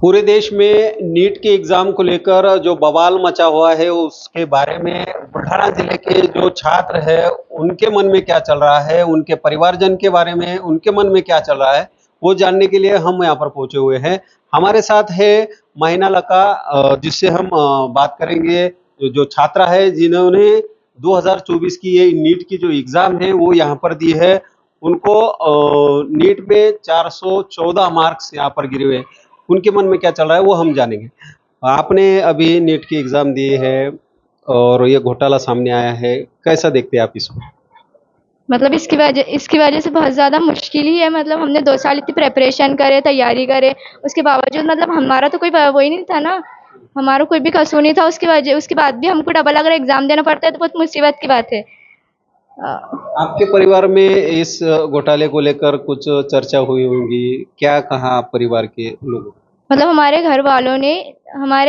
पूरे देश में नीट के एग्जाम को लेकर जो बवाल मचा हुआ है उसके बारे में बुल्ढाना जिले के जो छात्र है उनके मन में क्या चल रहा है, उनके परिवारजन के बारे में उनके मन में क्या चल रहा है, वो जानने के लिए हम यहाँ पर पहुंचे हुए हैं। हमारे साथ है माहिना लका, जिससे हम बात करेंगे। जो छात्रा है जिन्होंने 2024 की ये नीट की जो एग्जाम है वो यहाँ पर दी है, उनको नीट में 414 मार्क्स यहाँ पर गिरे हुए हैं। उनके मन में क्या चल रहा है वो हम जानेंगे। आपने अभी नीट की एग्जाम दी है और ये घोटाला सामने आया है, कैसा देखते हैं आप इसको? मतलब इसकी वजह से बहुत ज़्यादा मुश्किल ही है। मतलब हमने 2 साल इतनी प्रिपरेशन करे, तैयारी करे, उसके बावजूद मतलब हमारा तो कोई वही नहीं था ना, हमारा कोई भी कसूर नहीं था। उसके बाद भी हमको डबल अगर एग्ज़ाम देना पड़ता है तो बहुत मुसीबत की बात है। आपके परिवार में इस घोटाले को लेकर कुछ चर्चा हुई होगी, क्या कहा परिवार के लोगों? मतलब हमारे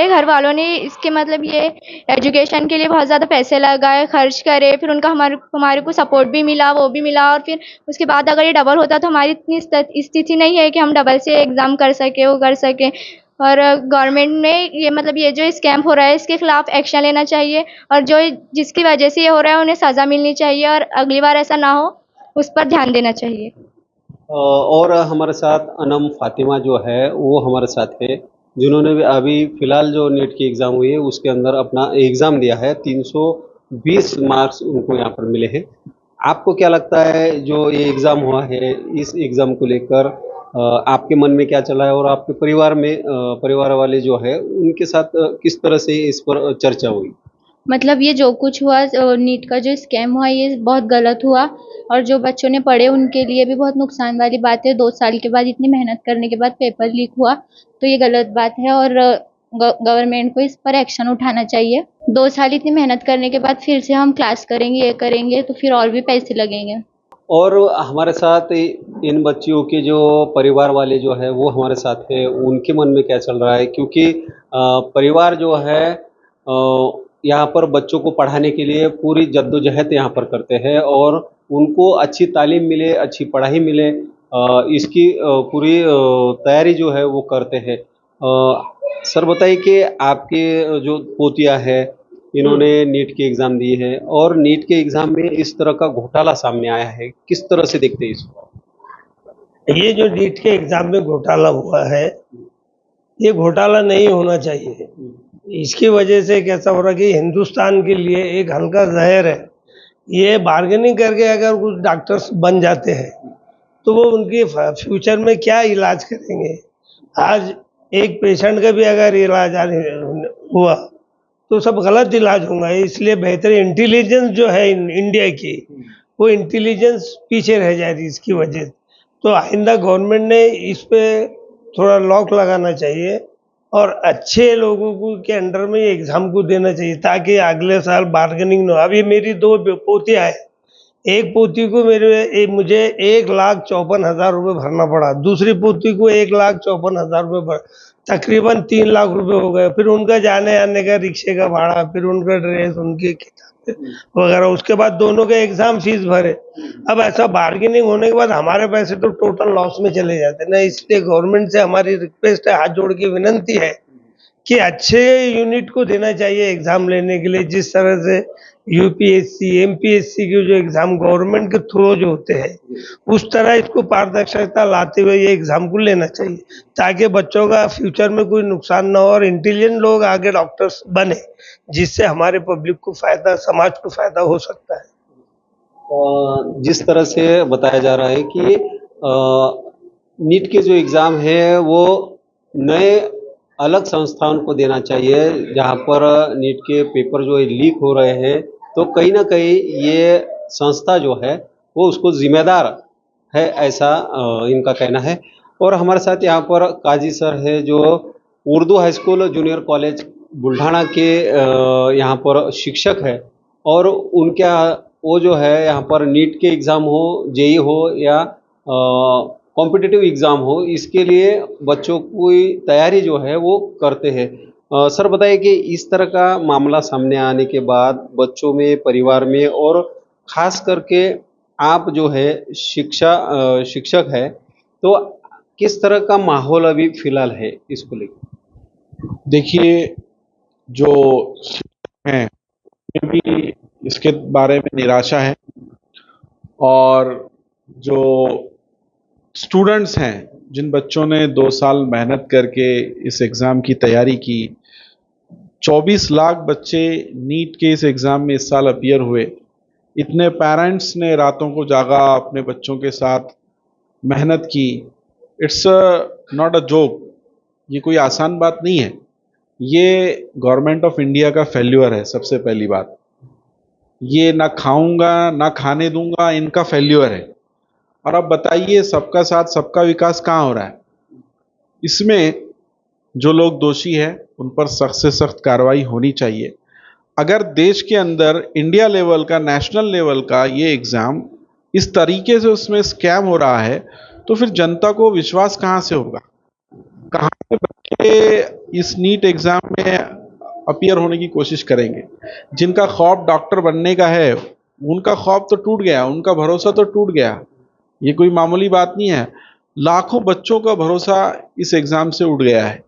घर वालों ने इसके मतलब ये एजुकेशन के लिए बहुत ज़्यादा पैसे लगाए, खर्च करे, फिर उनका हमारे को सपोर्ट भी मिला, वो भी मिला। और फिर उसके बाद अगर ये डबल होता तो हमारी इतनी स्थिति नहीं है कि हम डबल से एग्ज़ाम कर सकें, वो कर सकें। और गवर्नमेंट ने ये मतलब ये जो स्कैम हो रहा है इसके खिलाफ एक्शन लेना चाहिए, और जो जिसकी वजह से ये हो रहा है उन्हें सज़ा मिलनी चाहिए, और अगली बार ऐसा ना हो उस पर ध्यान देना चाहिए। और हमारे साथ अनम फातिमा जो है वो हमारे साथ है, जिन्होंने भी अभी फिलहाल जो नीट की एग्ज़ाम हुई है उसके अंदर अपना एग्ज़ाम दिया है। 320 मार्क्स उनको यहाँ पर मिले हैं। आपको क्या लगता है जो ये एग्ज़ाम हुआ है, इस एग्ज़ाम को लेकर आपके मन में क्या चला है और आपके परिवार में परिवार वाले जो है उनके साथ किस तरह से इस पर चर्चा हुई? मतलब ये जो कुछ हुआ, नीट का जो स्कैम हुआ ये बहुत गलत हुआ, और जो बच्चों ने पढ़े उनके लिए भी बहुत नुकसान वाली बात है। 2 साल के बाद इतनी मेहनत करने के बाद पेपर लीक हुआ तो ये गलत बात है, और गवर्नमेंट को इस पर एक्शन उठाना चाहिए। 2 साल इतनी मेहनत करने के बाद फिर से हम क्लास करेंगे, ये करेंगे तो फिर और भी पैसे लगेंगे। और हमारे साथ इन बच्चियों के जो परिवार वाले जो है वो हमारे साथ है, उनके मन में क्या चल रहा है, क्योंकि परिवार जो है यहाँ पर बच्चों को पढ़ाने के लिए पूरी जद्दोजहद यहाँ पर करते हैं और उनको अच्छी तालीम मिले, अच्छी पढ़ाई मिले, इसकी पूरी तैयारी जो है वो करते हैं। सर बताइए कि आपके जो पोतिया है इन्होंने नीट की एग्ज़ाम दी है और नीट के एग्ज़ाम में इस तरह का घोटाला सामने आया है, किस तरह से देखते हैं इसको? ये जो नीट के एग्जाम में घोटाला हुआ है, ये घोटाला नहीं होना चाहिए। इसकी वजह से कैसा हो रहा है कि हिंदुस्तान के लिए एक हल्का जहर है। ये बार्गेनिंग करके अगर कुछ डॉक्टर्स बन जाते हैं तो वो उनकी फ्यूचर में क्या इलाज करेंगे। आज एक पेशेंट का भी अगर इलाज हुआ तो सब गलत इलाज होगा। इसलिए बेहतर इंटेलिजेंस जो है इंडिया की, वो इंटेलिजेंस पीछे रह जाएगी इसकी वजह से। तो आइंदा गवर्नमेंट ने इस पे थोड़ा लॉक लगाना चाहिए और अच्छे लोगों को के अंडर में ये एग्ज़ाम को देना चाहिए ताकि अगले साल बार्गेनिंग ना हो। अभी मेरी 2 पोतियाँ हैं। एक पोती को मुझे 1,54,000 रुपये भरना पड़ा, दूसरी पोती को 1,54,000 रुपये भर, तकरीबन 3 लाख रुपए हो गए। फिर उनका जाने आने का, रिक्शे का भाड़ा, फिर उनका ड्रेस, उनकी किताबें वगैरह, उसके बाद दोनों के एग्जाम फीस भरे। अब ऐसा बार्गेनिंग होने के बाद हमारे पैसे तो टोटल लॉस में चले जाते ना। इसलिए गवर्नमेंट से हमारी रिक्वेस्ट है, हाथ जोड़ के विनंती है कि अच्छे यूनिट को देना चाहिए एग्जाम लेने के लिए। जिस तरह से यूपीएससी, एमपीएससी के जो एग्जाम गवर्नमेंट के थ्रू जो होते हैं, उस तरह इसको पारदर्शिता लाते हुए ये एग्जाम को लेना चाहिए ताकि बच्चों का फ्यूचर में कोई नुकसान ना हो और इंटेलिजेंट लोग आगे डॉक्टर्स बने, जिससे हमारे पब्लिक को फायदा, समाज को फायदा हो सकता है। जिस तरह से बताया जा रहा है कि नीट के जो एग्ज़ाम है वो नए अलग संस्थान को देना चाहिए, जहाँ पर नीट के पेपर जो है लीक हो रहे हैं, तो कहीं न कहीं ये संस्था जो है वो उसको ज़िम्मेदार है, ऐसा इनका कहना है। और हमारे साथ यहाँ पर काजी सर है जो Urdu high school junior college Buldhana के यहाँ पर शिक्षक है, और उनका वो जो है यहाँ पर नीट के एग्ज़ाम हो, जेईई हो या कॉम्पिटिटिव एग्ज़ाम हो, इसके लिए बच्चों की तैयारी जो है वो करते हैं। सर बताइए कि इस तरह का मामला सामने आने के बाद बच्चों में, परिवार में और ख़ास करके आप जो है शिक्षक है, तो किस तरह का माहौल अभी फिलहाल है इसको लेकर? देखिए, जो हैं उन्हें भी इसके बारे में निराशा है, और जो स्टूडेंट्स हैं, जिन बच्चों ने 2 साल मेहनत करके इस एग्ज़ाम की तैयारी की, 24 लाख बच्चे नीट के इस एग्ज़ाम में इस साल अपीयर हुए। इतने पेरेंट्स ने रातों को जागा, अपने बच्चों के साथ मेहनत की। इट्स नॉट अ जोक, ये कोई आसान बात नहीं है। ये गवर्नमेंट ऑफ इंडिया का फेल्यूर है, सबसे पहली बात। ये ना खाऊंगा ना खाने दूंगा, इनका फेल्यूर है। और अब बताइए, सबका साथ सबका विकास कहाँ हो रहा है? इसमें जो लोग दोषी हैं उन पर सख्त से सख्त कार्रवाई होनी चाहिए। अगर देश के अंदर इंडिया लेवल का, नेशनल लेवल का ये एग्ज़ाम इस तरीके से उसमें स्कैम हो रहा है, तो फिर जनता को विश्वास कहाँ से होगा? कहाँ से बच्चे इस नीट एग्ज़ाम में अपीयर होने की कोशिश करेंगे? जिनका ख्वाब डॉक्टर बनने का है, उनका ख्वाब तो टूट गया, उनका भरोसा तो टूट गया। ये कोई मामूली बात नहीं है। लाखों बच्चों का भरोसा इस एग्ज़ाम से उठ गया है।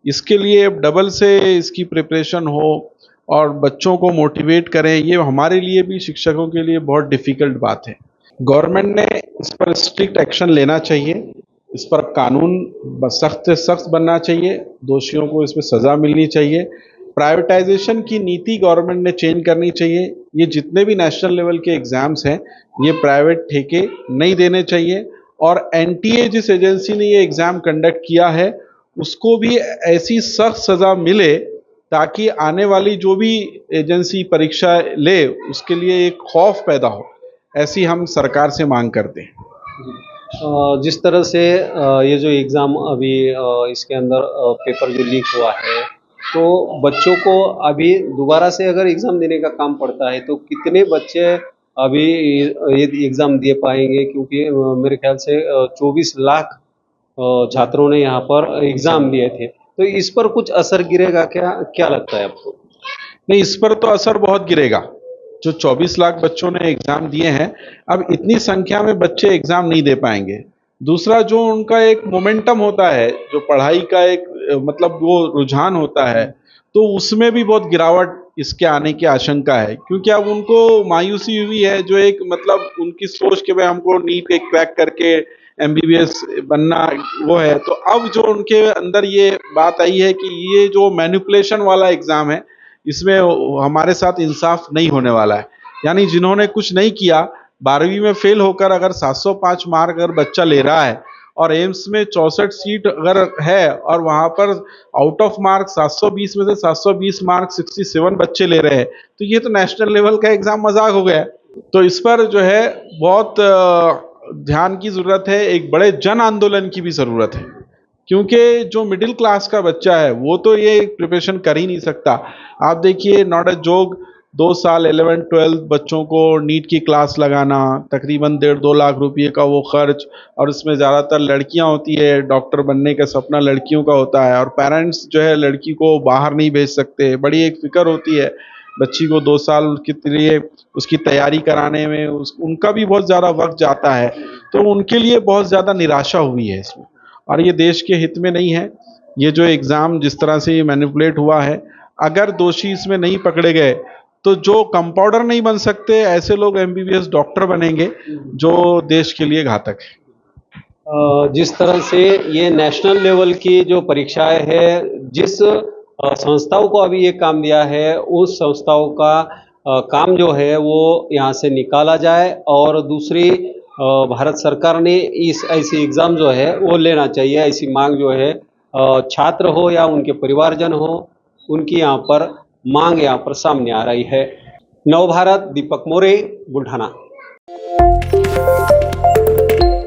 इसके लिए अब डबल से इसकी प्रिपरेशन हो और बच्चों को मोटिवेट करें, ये हमारे लिए भी, शिक्षकों के लिए बहुत डिफ़िकल्ट बात है। गवर्नमेंट ने इस पर स्ट्रिक्ट एक्शन लेना चाहिए, इस पर कानून सख्त से सख्त बनना चाहिए, दोषियों को इसमें सज़ा मिलनी चाहिए। प्राइवेटाइजेशन की नीति गवर्नमेंट ने चेंज करनी चाहिए। ये जितने भी नेशनल लेवल के एग्ज़ाम्स हैं, ये प्राइवेट ठेके नहीं देने चाहिए। और एनटीए जिस एजेंसी ने ये एग्ज़ाम कंडक्ट किया है, उसको भी ऐसी सख्त सज़ा मिले ताकि आने वाली जो भी एजेंसी परीक्षा ले, उसके लिए एक खौफ पैदा हो। ऐसी हम सरकार से मांग करते हैं। जिस तरह से ये जो एग्ज़ाम अभी इसके अंदर पेपर जो लीक हुआ है, तो बच्चों को अभी दोबारा से अगर एग्ज़ाम देने का काम पड़ता है, तो कितने बच्चे अभी ये एग्ज़ाम दे पाएंगे? क्योंकि मेरे ख्याल से 24 लाख छात्रों ने यहाँ पर एग्ज़ाम दिए थे, तो इस पर कुछ असर गिरेगा क्या? क्या लगता है आपको? नहीं, इस पर तो असर बहुत गिरेगा। जो 24 लाख बच्चों ने एग्ज़ाम दिए हैं, अब इतनी संख्या में बच्चे एग्ज़ाम नहीं दे पाएंगे। दूसरा, जो उनका एक मोमेंटम होता है, जो पढ़ाई का एक मतलब वो रुझान होता है, तो उसमें भी बहुत गिरावट इसके आने की आशंका है। क्योंकि अब उनको मायूसी हुई है, जो एक मतलब उनकी सोच के भाई हमको नीट एक क्रैक करके एमबीबीएस बनना वो है, तो अब जो उनके अंदर ये बात आई है कि ये जो मैनिपुलेशन वाला एग्ज़ाम है, इसमें हमारे साथ इंसाफ नहीं होने वाला है। यानी जिन्होंने कुछ नहीं किया, 12वीं में फेल होकर अगर 705 मार्क अगर बच्चा ले रहा है और एम्स में 64 सीट अगर है और वहाँ पर आउट ऑफ मार्क 720 में से 720 मार्क 67 बच्चे ले रहे हैं, तो ये तो नेशनल लेवल का एग्ज़ाम मजाक हो गया। तो इस पर जो है बहुत ध्यान की ज़रूरत है, एक बड़े जन आंदोलन की भी ज़रूरत है। क्योंकि जो मिडिल क्लास का बच्चा है, वो तो ये प्रिपरेशन कर ही नहीं सकता। आप देखिए, नॉट अ जोक, 2 साल 11-12 बच्चों को नीट की क्लास लगाना, तकरीबन 1.5-2 लाख रुपए का वो खर्च, और इसमें ज़्यादातर लड़कियां होती है। डॉक्टर बनने का सपना लड़कियों का होता है, और पेरेंट्स जो है लड़की को बाहर नहीं भेज सकते। बड़ी एक फ़िक्र होती है बच्ची को, 2 साल के लिए उसकी तैयारी कराने में उनका भी बहुत ज़्यादा वक्त जाता है। तो उनके लिए बहुत ज़्यादा निराशा हुई है इसमें, और ये देश के हित में नहीं है। ये जो एग्ज़ाम जिस तरह से ये मैनिपुलेट हुआ है, अगर दोषी इसमें नहीं पकड़े गए, तो जो कंपाउंडर नहीं बन सकते, ऐसे लोग एमबीबीएस डॉक्टर बनेंगे, जो देश के लिए घातक है। जिस तरह से ये नेशनल लेवल की जो परीक्षाएं है, जिस संस्थाओं को अभी ये काम दिया है, उस संस्थाओं का काम जो है वो यहाँ से निकाला जाए, और दूसरी भारत सरकार ने इस ऐसी एग्ज़ाम जो है वो लेना चाहिए। ऐसी मांग जो है छात्र हो या उनके परिवारजन हो, उनकी यहाँ पर मांग यहाँ पर सामने आ रही है। नवभारत, दीपक मोरे, बुल्ढाना।